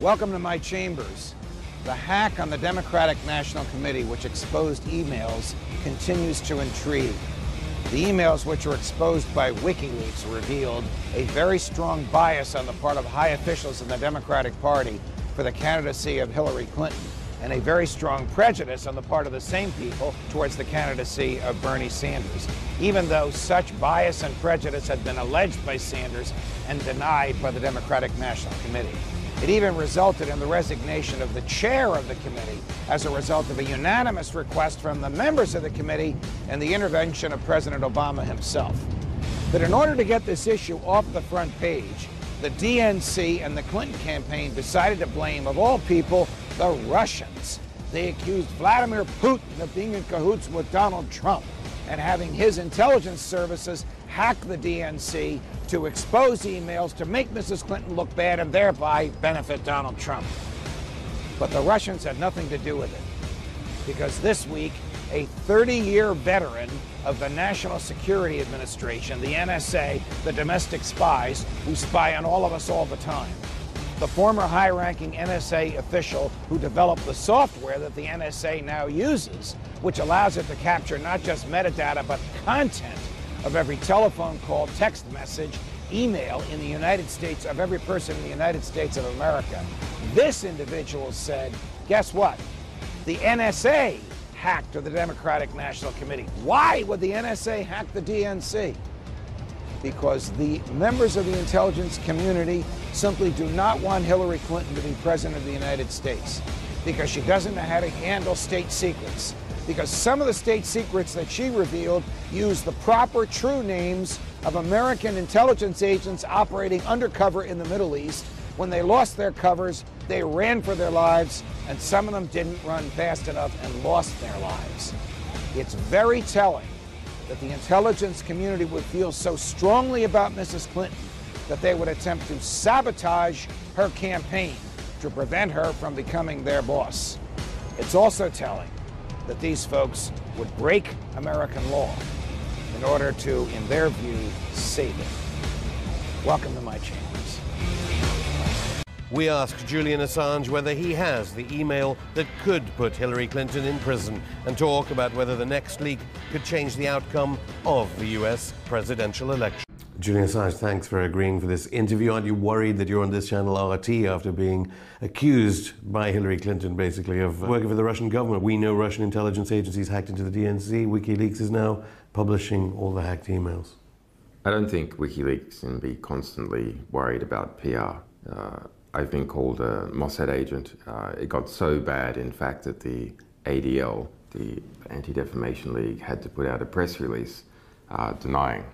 Welcome to my chambers. The hack on the Democratic National Committee, which exposed emails, continues to intrigue. The emails which were exposed by WikiLeaks revealed a very strong bias on the part of high officials in the Democratic Party for the candidacy of Hillary Clinton, and a very strong prejudice on the part of the same people towards the candidacy of Bernie Sanders, even though such bias and prejudice had been alleged by Sanders and denied by the Democratic National Committee. It even resulted in the resignation of the chair of the committee as a result of a unanimous request from the members of the committee and the intervention of President Obama himself. But in order to get this issue off the front page, the DNC and the Clinton campaign decided to blame, of all people, the Russians. They accused Vladimir Putin of being in cahoots with Donald Trump and having his intelligence services hack the DNC to expose emails to make Mrs. Clinton look bad and thereby benefit Donald Trump. But the Russians had nothing to do with it, because this week, a 30-year veteran of the National Security Administration, the NSA, the domestic spies who spy on all of us all the time, the former high-ranking NSA official who developed the software that the NSA now uses, which allows it to capture not just metadata, but content of every telephone call, text message, email in the United States of every person in the United States of America. This individual said, guess what? The NSA hacked the Democratic National Committee. Why would the NSA hack the DNC? Because the members of the intelligence community simply do not want Hillary Clinton to be president of the United States, because she doesn't know how to handle state secrets. Because some of the state secrets that she revealed use the proper, true names of American intelligence agents operating undercover in the Middle East. When they lost their covers, they ran for their lives, and some of them didn't run fast enough and lost their lives. It's very telling that the intelligence community would feel so strongly about Mrs. Clinton that they would attempt to sabotage her campaign to prevent her from becoming their boss. It's also telling that these folks would break American law in order to, in their view, save it. Welcome to my chambers. We asked Julian Assange whether he has the email that could put Hillary Clinton in prison and talk about whether the next leak could change the outcome of the US presidential election. Julian Assange, thanks for agreeing for this interview. Aren't you worried that you're on this channel RT after being accused by Hillary Clinton, basically, of working for the Russian government? We know Russian intelligence agencies hacked into the DNC. WikiLeaks is now publishing all the hacked emails. I don't think WikiLeaks can be constantly worried about PR. I've been called a Mossad agent. It got so bad, in fact, that the ADL, the Anti-Defamation League, had to put out a press release denying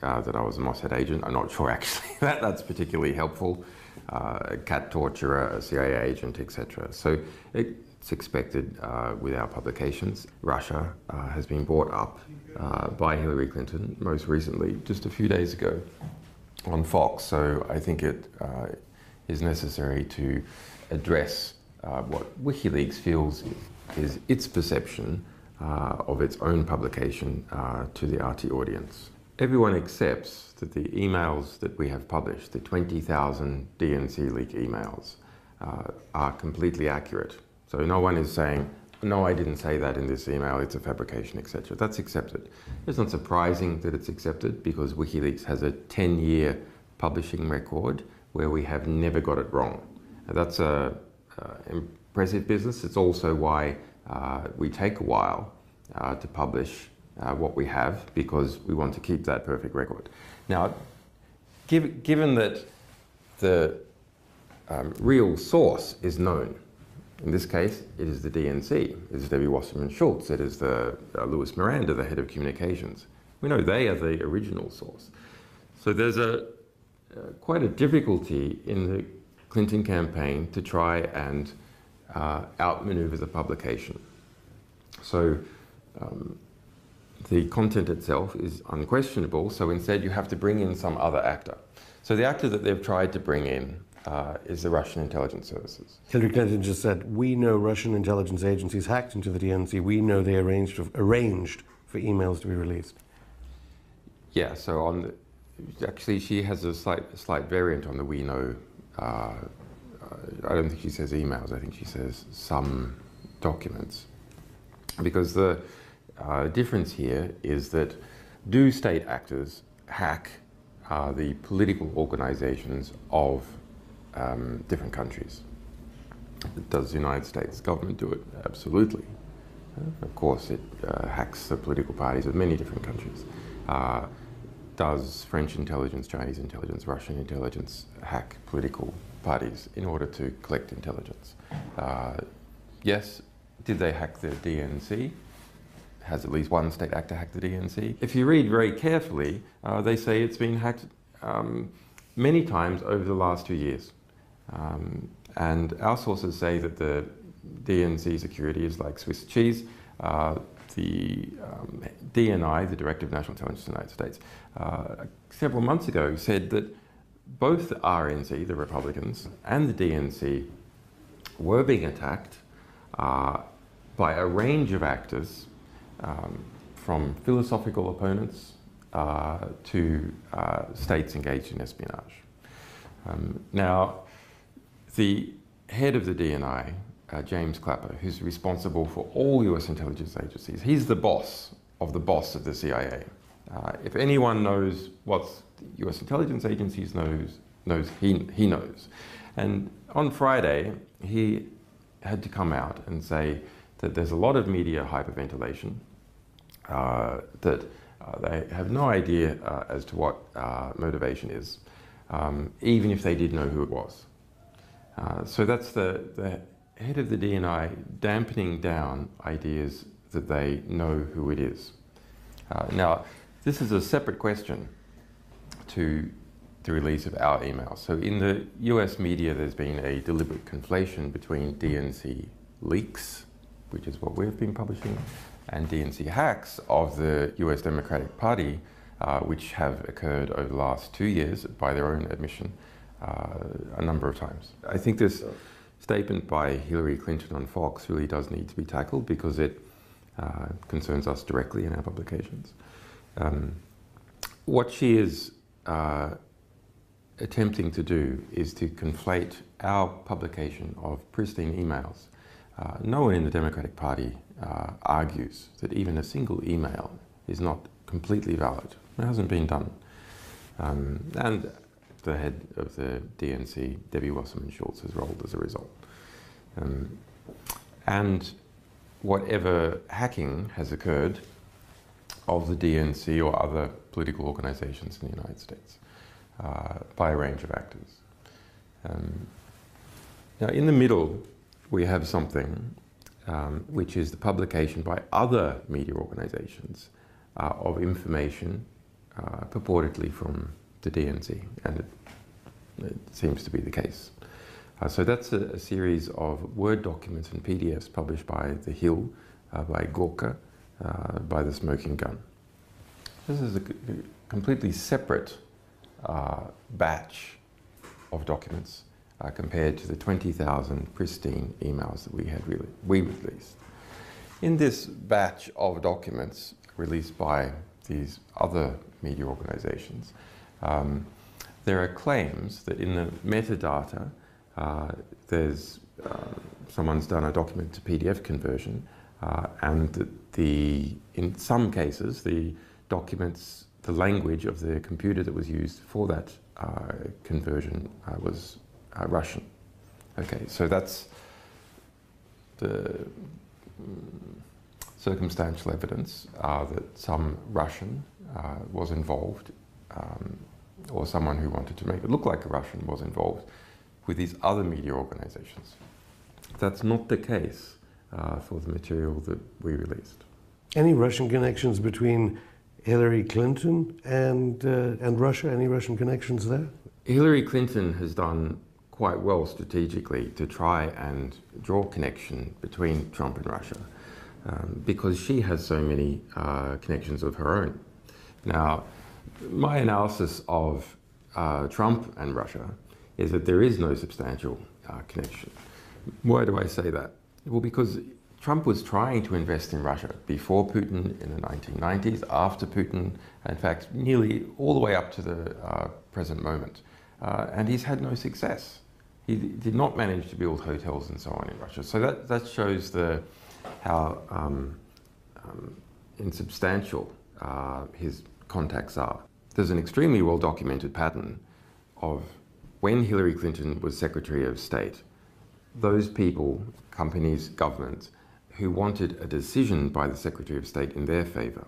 that I was a Mossad agent. I'm not sure, actually, that's particularly helpful. A cat torturer, a CIA agent, etc. So it's expected with our publications. Russia has been brought up by Hillary Clinton, most recently, just a few days ago, on Fox. So I think it is necessary to address what WikiLeaks feels is its perception of its own publication to the RT audience. Everyone accepts that the emails that we have published, the 20,000 DNC leak emails, are completely accurate. So no one is saying, no, I didn't say that in this email, it's a fabrication, etc. That's accepted. It's not surprising that it's accepted, because WikiLeaks has a 10-year publishing record where we have never got it wrong. That's an impressive business. It's also why we take a while to publish what we have, because we want to keep that perfect record. Now, given that the real source is known, in this case, it is the DNC, it is Debbie Wasserman Schultz, it is the Louis Miranda, the head of communications. We know they are the original source. So there's quite a difficulty in the Clinton campaign to try and outmaneuver the publication. So the content itself is unquestionable, so instead you have to bring in some other actor. So the actor that they've tried to bring in is the Russian intelligence services. Hillary Clinton just said, we know Russian intelligence agencies hacked into the DNC. We know they arranged for emails to be released. Yeah, so actually she has a slight variant on the we know I don't think she says emails, I think she says some documents. Because the difference here is that do state actors hack the political organizations of different countries? Does the United States government do it? Absolutely. Of course, it hacks the political parties of many different countries. Does French intelligence, Chinese intelligence, Russian intelligence hack political parties in order to collect intelligence? Yes. Did they hack the DNC? Has at least one state actor hacked the DNC? If you read very carefully, they say it's been hacked many times over the last 2 years. And our sources say that the DNC security is like Swiss cheese. The DNI, the Director of National Intelligence of the United States, several months ago said that both the RNC, the Republicans, and the DNC were being attacked by a range of actors, from philosophical opponents to states engaged in espionage. Now, the head of the DNI, James Clapper, who's responsible for all US intelligence agencies, he's the boss of the CIA. If anyone knows what US intelligence agencies knows, he knows. And on Friday, he had to come out and say that there's a lot of media hyperventilation, that they have no idea as to what motivation is, even if they did know who it was. So that's the head of the DNI dampening down ideas that they know who it is. Now, this is a separate question to the release of our emails. So in the US media, there's been a deliberate conflation between DNC leaks, which is what we've been publishing, and DNC hacks of the US Democratic Party, which have occurred over the last 2 years, by their own admission, a number of times. I think this statement by Hillary Clinton on Fox really does need to be tackled because it concerns us directly in our publications. What she is attempting to do is to conflate our publication of pristine emails. No one in the Democratic Party argues that even a single email is not completely valid. It hasn't been done. And the head of the DNC, Debbie Wasserman Schultz, has rolled as a result. And whatever hacking has occurred of the DNC or other political organizations in the United States by a range of actors. Now, in the middle, we have something which is the publication by other media organizations of information purportedly from the DNC, and it seems to be the case. So that's a series of Word documents and PDFs published by The Hill, by Gorka, by The Smoking Gun. This is a completely separate batch of documents compared to the 20,000 pristine emails that we released. In this batch of documents released by these other media organizations, there are claims that in the metadata, there's someone's done a document to PDF conversion, and that in some cases, the documents, the language of the computer that was used for that conversion was Russian. Okay, so that's the circumstantial evidence that some Russian was involved, or someone who wanted to make it look like a Russian was involved with these other media organizations. That's not the case for the material that we released. Any Russian connections between Hillary Clinton and Russia? Any Russian connections there? Hillary Clinton has done quite well strategically to try and draw connection between Trump and Russia because she has so many connections of her own. Now, my analysis of Trump and Russia is that there is no substantial connection. Why do I say that? Well, because Trump was trying to invest in Russia before Putin in the 1990s, after Putin, in fact, nearly all the way up to the present moment. And he's had no success. he did not manage to build hotels and so on in Russia. So that shows how insubstantial his contacts are. There's an extremely well-documented pattern of when Hillary Clinton was Secretary of State, those people, companies, governments, who wanted a decision by the Secretary of State in their favor,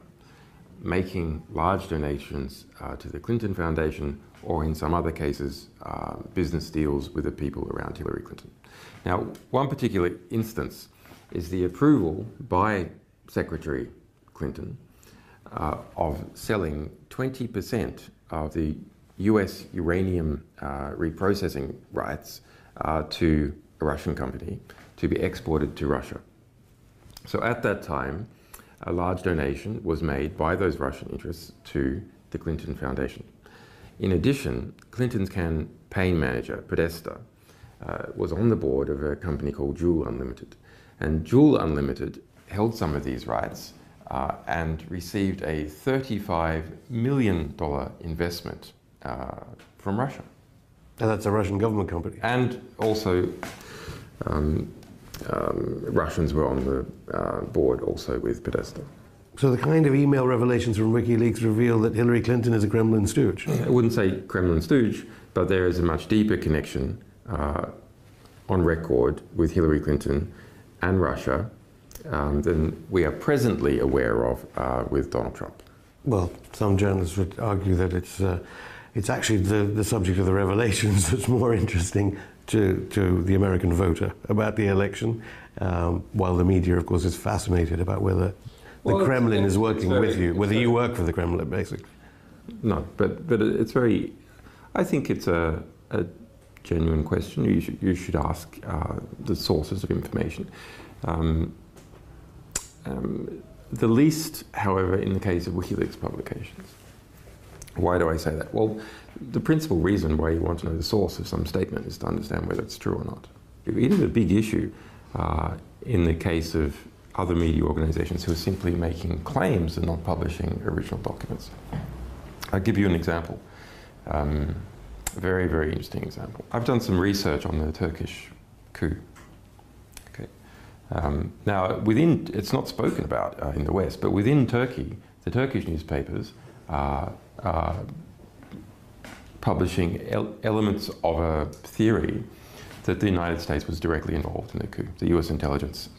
making large donations to the Clinton Foundation, or in some other cases, business deals with the people around Hillary Clinton. Now, one particular instance is the approval by Secretary Clinton of selling 20% of the US uranium reprocessing rights to a Russian company to be exported to Russia. So at that time, a large donation was made by those Russian interests to the Clinton Foundation. In addition, Clinton's campaign manager, Podesta, was on the board of a company called Juul Unlimited. And Juul Unlimited held some of these rights and received a $35 million investment from Russia. And that's a Russian government company. And also, Russians were on the board also with Podesta. So the kind of email revelations from WikiLeaks reveal that Hillary Clinton is a Kremlin stooge. I wouldn't say Kremlin stooge, but there is a much deeper connection on record with Hillary Clinton and Russia than we are presently aware of with Donald Trump. Well, some journalists would argue that it's actually the subject of the revelations that's more interesting to the American voter about the election, while the media, of course, is fascinated about whether the Kremlin is working with you, whether you work for the Kremlin, basically. No, but it's very, I think it's a genuine question. You should ask the sources of information. The least, however, in the case of WikiLeaks publications. Why do I say that? Well, the principal reason why you want to know the source of some statement is to understand whether it's true or not. It is a big issue in the case of other media organizations who are simply making claims and not publishing original documents. I'll give you an example. A very, very interesting example. I've done some research on the Turkish coup. Okay. Now, it's not spoken about in the West, but within Turkey, the Turkish newspapers are publishing elements of a theory that the United States was directly involved in the coup. The US intelligence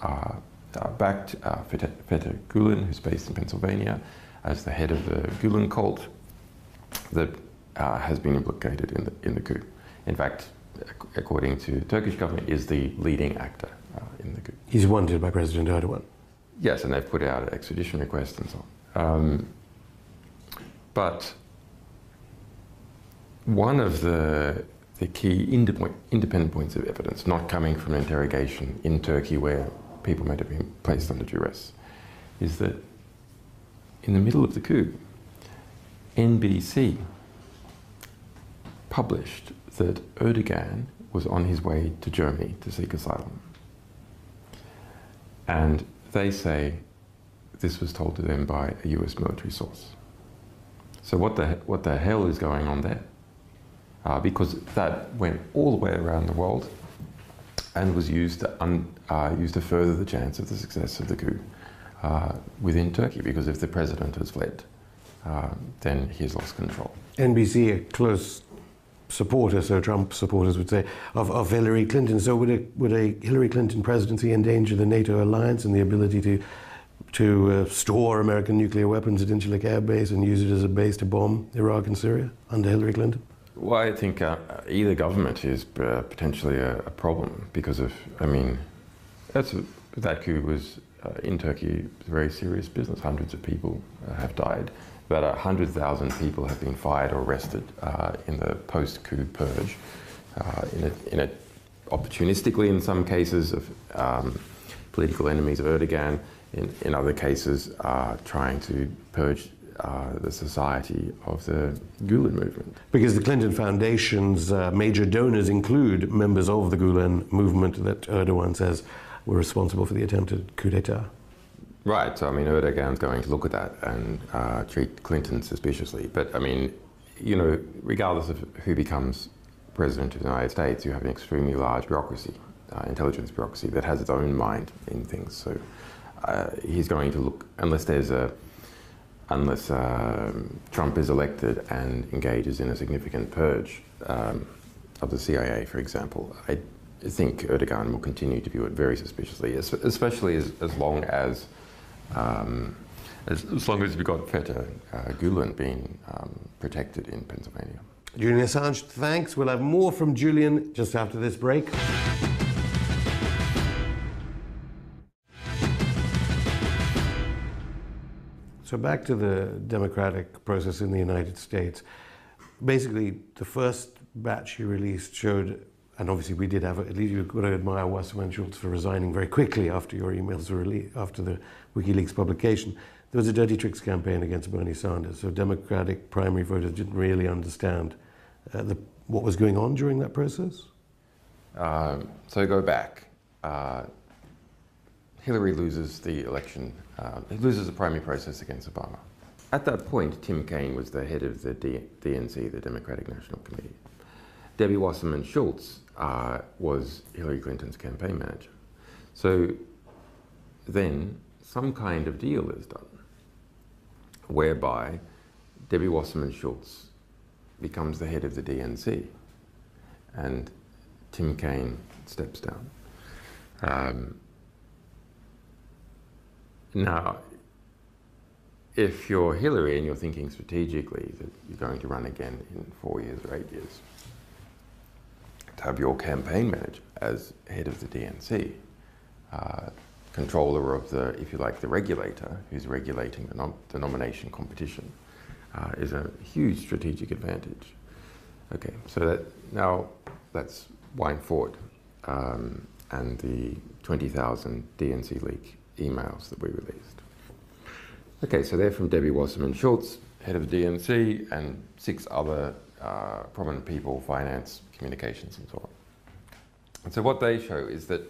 backed Fethullah Gulen, who's based in Pennsylvania, as the head of the Gulen cult that has been implicated in the coup. In fact, according to the Turkish government, is the leading actor in the coup. He's wanted by President Erdogan. Yes, and they've put out an extradition request and so on. But one of the key independent points of evidence, not coming from an interrogation in Turkey where people might have been placed under duress, is that in the middle of the coup, NBC published that Erdogan was on his way to Germany to seek asylum. And they say this was told to them by a US military source. So what the hell is going on there? Because that went all the way around the world and was used to further the chance of the success of the coup within Turkey, because if the president has fled, then he's lost control. NBC, a close supporter, so Trump supporters would say, of Hillary Clinton. So would a Hillary Clinton presidency endanger the NATO alliance and the ability to store American nuclear weapons at Incirlik Air Base and use it as a base to bomb Iraq and Syria under Hillary Clinton? Well, I think either government is potentially a problem because of, I mean, that coup was in Turkey very serious business. Hundreds of people have died. About 100,000 people have been fired or arrested in the post-coup purge, in a opportunistically in some cases of political enemies of Erdogan, in other cases trying to purge the society of the Gulen movement. Because the Clinton Foundation's major donors include members of the Gulen movement that Erdogan says were responsible for the attempted coup d'etat. Right, so I mean, Erdogan's going to look at that and treat Clinton suspiciously. But I mean, you know, regardless of who becomes President of the United States, you have an extremely large bureaucracy, intelligence bureaucracy, that has its own mind in things. So he's going to look, unless Trump is elected and engages in a significant purge of the CIA, for example, I think Erdogan will continue to view it very suspiciously, especially as long as we've got Feta Gulen being protected in Pennsylvania. Julian Assange, thanks. We'll have more from Julian just after this break. So back to the democratic process in the United States. Basically, the first batch you released showed, and obviously we did have, at least you've got to admire Wasserman Schultz for resigning very quickly after your emails were released, after the WikiLeaks publication. There was a dirty tricks campaign against Bernie Sanders, so Democratic primary voters didn't really understand what was going on during that process? So go back. Hillary loses the election, loses the primary process against Obama. At that point, Tim Kaine was the head of the DNC, the Democratic National Committee. Debbie Wasserman Schultz was Hillary Clinton's campaign manager. So then some kind of deal is done, whereby Debbie Wasserman Schultz becomes the head of the DNC and Tim Kaine steps down. Now, if you're Hillary and you're thinking strategically that you're going to run again in 4 years or 8 years, to have your campaign manager as head of the DNC, controller of the, if you like, the regulator who's regulating the nomination competition, is a huge strategic advantage. Okay, so now let's wind forward, and the 20,000 DNC leak emails that we released. Okay, so they're from Debbie Wasserman Schultz, head of the DNC, and 6 other prominent people, finance, communications, and so on. And so what they show is that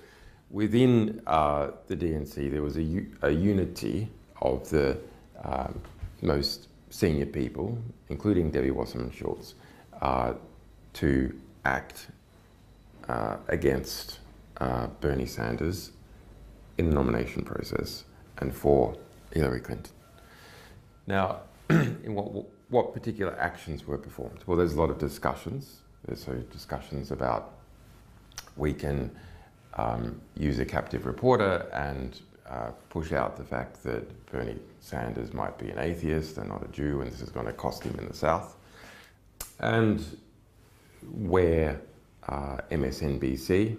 within the DNC, there was a unity of the most senior people, including Debbie Wasserman Schultz, to act against Bernie Sanders in the nomination process and for Hillary Clinton. Now, in what particular actions were performed? Well, there's a lot of discussions. There's discussions about we can use a captive reporter and push out the fact that Bernie Sanders might be an atheist and not a Jew, and this is going to cost him in the South. And where MSNBC,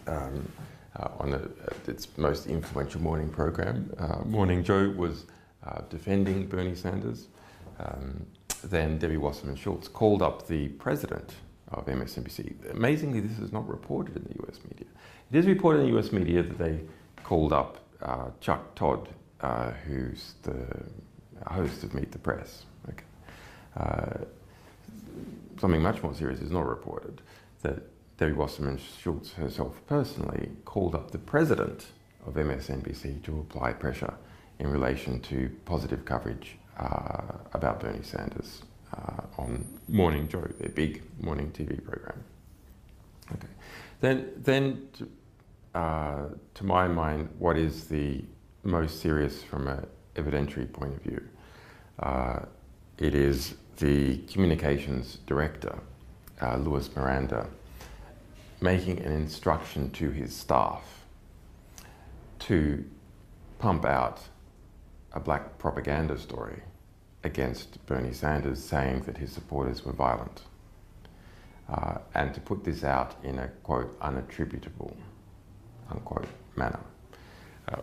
on its most influential morning program, Morning Joe, was defending Bernie Sanders, then Debbie Wasserman Schultz called up the president of MSNBC. Amazingly, this is not reported in the US media. It is reported in the US media that they called up Chuck Todd, who's the host of Meet the Press. Okay. Something much more serious is not reported, that Debbie Wasserman Schultz herself personally called up the president of MSNBC to apply pressure in relation to positive coverage about Bernie Sanders on Morning Joe, their big morning TV program. Okay. Then to my mind, what is the most serious from an evidentiary point of view? It is the communications director, Louis Miranda, making an instruction to his staff to pump out a black propaganda story against Bernie Sanders, saying that his supporters were violent, and to put this out in a, quote, unattributable, unquote, manner.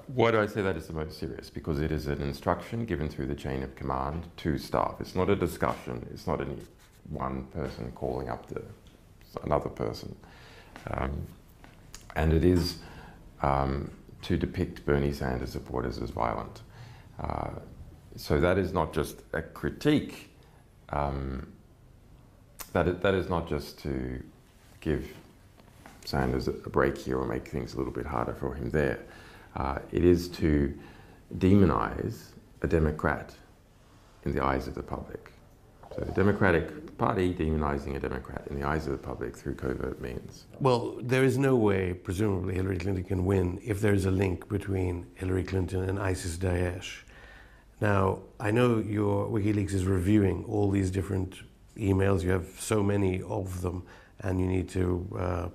Why do I say that is the most serious? Because it is an instruction given through the chain of command to staff. It's not a discussion. It's not any one person calling up another person. And it is to depict Bernie Sanders supporters as violent. So that is not just a critique. That is not just to give Sanders a break here or make things a little bit harder for him there. It is to demonize a Democrat in the eyes of the public. So the Democratic party demonizing a Democrat in the eyes of the public through covert means. Well, there is no way, presumably, Hillary Clinton can win if there is a link between Hillary Clinton and ISIS-Daesh. Now, I know your WikiLeaks is reviewing all these different emails. You have so many of them, and you need to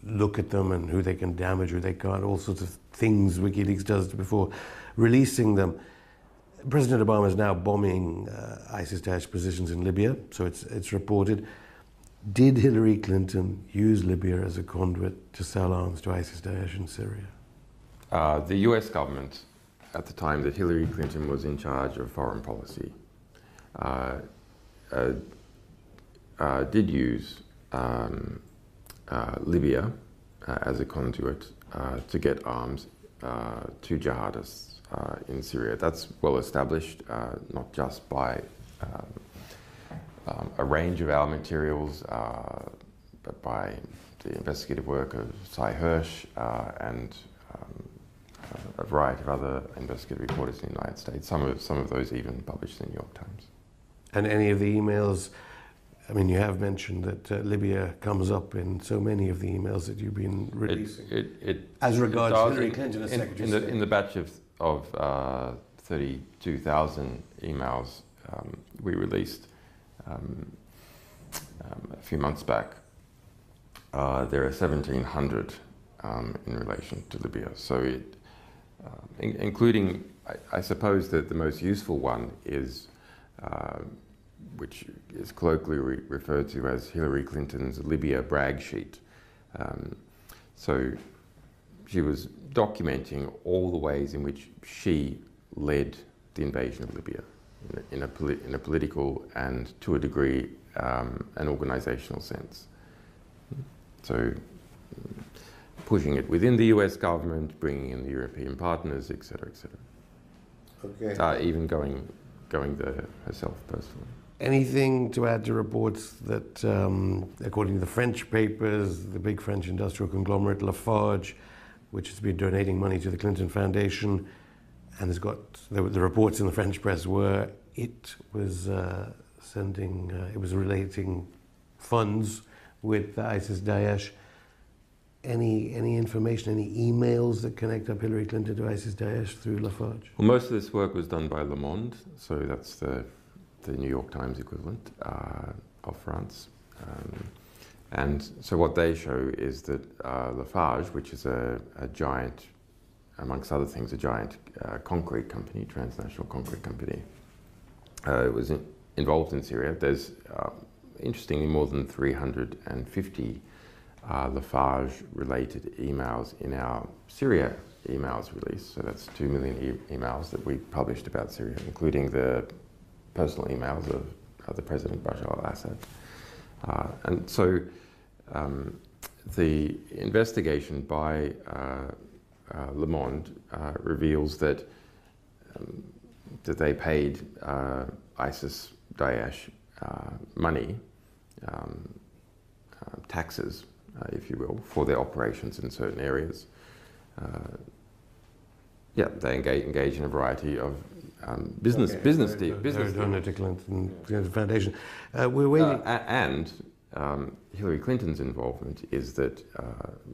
look at them and who they can damage, who they can't, all sorts of things WikiLeaks does before releasing them. President Obama is now bombing ISIS-Daesh positions in Libya, so it's reported. Did Hillary Clinton use Libya as a conduit to sell arms to ISIS-Daesh in Syria? The US government, at the time that Hillary Clinton was in charge of foreign policy, did use Libya as a conduit to get arms to jihadists in Syria. That's well established, not just by a range of our materials, but by the investigative work of Cy Hirsch and a variety of other investigative reporters in the United States. Some of those even published in the New York Times. And any of the emails, I mean, you have mentioned that Libya comes up in so many of the emails that you've been releasing. As regards Hillary Clinton as Secretary of State. In the batch of 32,000 emails we released a few months back, there are 1,700 in relation to Libya. So including, I suppose that the most useful one is, which is colloquially referred to as Hillary Clinton's Libya brag sheet. So she was documenting all the ways in which she led the invasion of Libya in a political and, to a degree, an organizational sense. So pushing it within the US government, bringing in the European partners, etc., etc. Okay. Even going there herself personally. Anything to add to reports that, according to the French papers, the big French industrial conglomerate Lafarge, which has been donating money to the Clinton Foundation, and has got the reports in the French press were it was it was relating funds with ISIS-Daesh. Any information, any emails that connect up Hillary Clinton to ISIS-Daesh through Lafarge? Well, most of this work was done by Le Monde, so that's the New York Times equivalent of France. And so what they show is that Lafarge, which is a giant, amongst other things, a giant concrete company, transnational concrete company, was involved in Syria. There's, interestingly, more than 350 Lafarge-related emails in our Syria emails release. So that's 2 million emails that we published about Syria, including the personal emails of the President Bashar al-Assad. And so the investigation by Le Monde reveals that they paid ISIS-Daesh money, taxes, if you will, for their operations in certain areas. Yeah, they engage in a variety of business deals. Donor to Clinton Foundation. We're waiting. And Hillary Clinton's involvement is that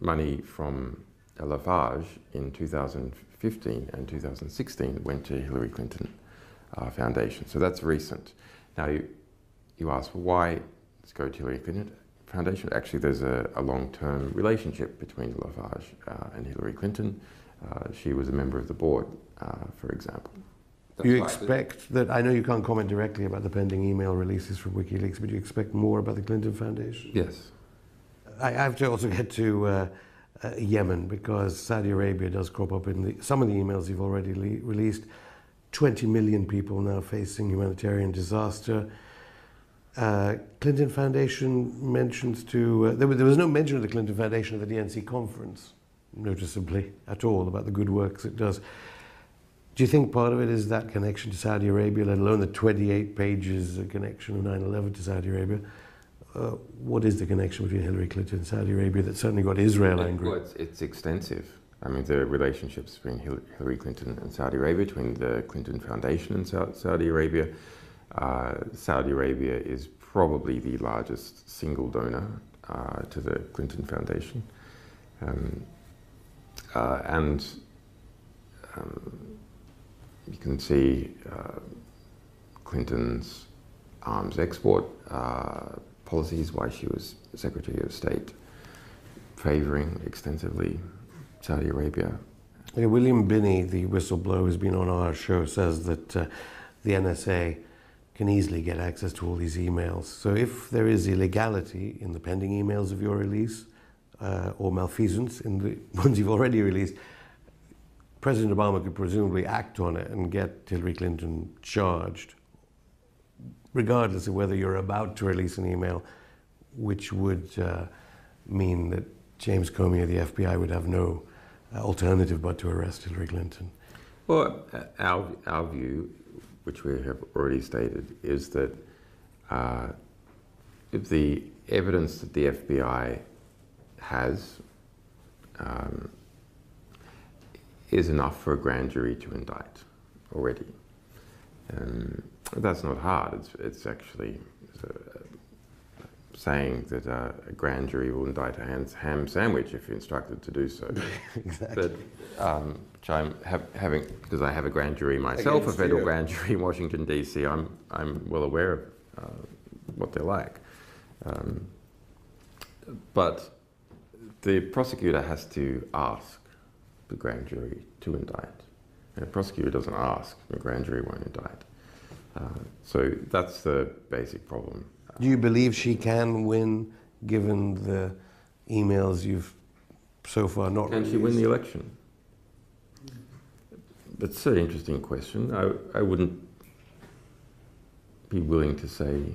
money from Lafarge in 2015 and 2016 went to Hillary Clinton Foundation. So that's recent. Now you ask, well, why let's go to Hillary Clinton Foundation? Actually, there's a long-term relationship between Lafarge and Hillary Clinton. She was a member of the board, for example. You expect that, I know you can't comment directly about the pending email releases from WikiLeaks, but you expect more about the Clinton Foundation? Yes. I have to also get to Yemen, because Saudi Arabia does crop up in some of the emails you've already released. 20 million people now facing humanitarian disaster. Clinton Foundation mentions there was no mention of the Clinton Foundation at the DNC conference, noticeably, at all, about the good works it does. Do you think part of it is that connection to Saudi Arabia, let alone the 28 pages connection of 9/11 to Saudi Arabia? What is the connection between Hillary Clinton and Saudi Arabia that certainly got Israel angry? Well, it's extensive. I mean, the relationships between Hillary Clinton and Saudi Arabia, between the Clinton Foundation and Saudi Arabia. Saudi Arabia is probably the largest single donor to the Clinton Foundation. You can see Clinton's arms export policies while she was Secretary of State, favouring extensively Saudi Arabia. Okay, William Binney, the whistleblower who's been on our show, says that the NSA can easily get access to all these emails. So if there is illegality in the pending emails of your release, or malfeasance in the ones you've already released, President Obama could presumably act on it and get Hillary Clinton charged, regardless of whether you're about to release an email, which would mean that James Comey or the FBI would have no alternative but to arrest Hillary Clinton. Well, our view, which we have already stated, is that if the evidence that the FBI has is enough for a grand jury to indict already. That's not hard. It's actually saying that a grand jury will indict a ham sandwich if instructed to do so. Exactly. But, which I'm having, because I have a grand jury myself, a federal grand jury in Washington, D.C., I'm well aware of what they're like. But the prosecutor has to ask the grand jury to indict. And a prosecutor doesn't ask, the grand jury won't indict. So that's the basic problem. Do you believe she can win, given the emails you've so far not released? Can she win the election? That's an interesting question. I wouldn't be willing to say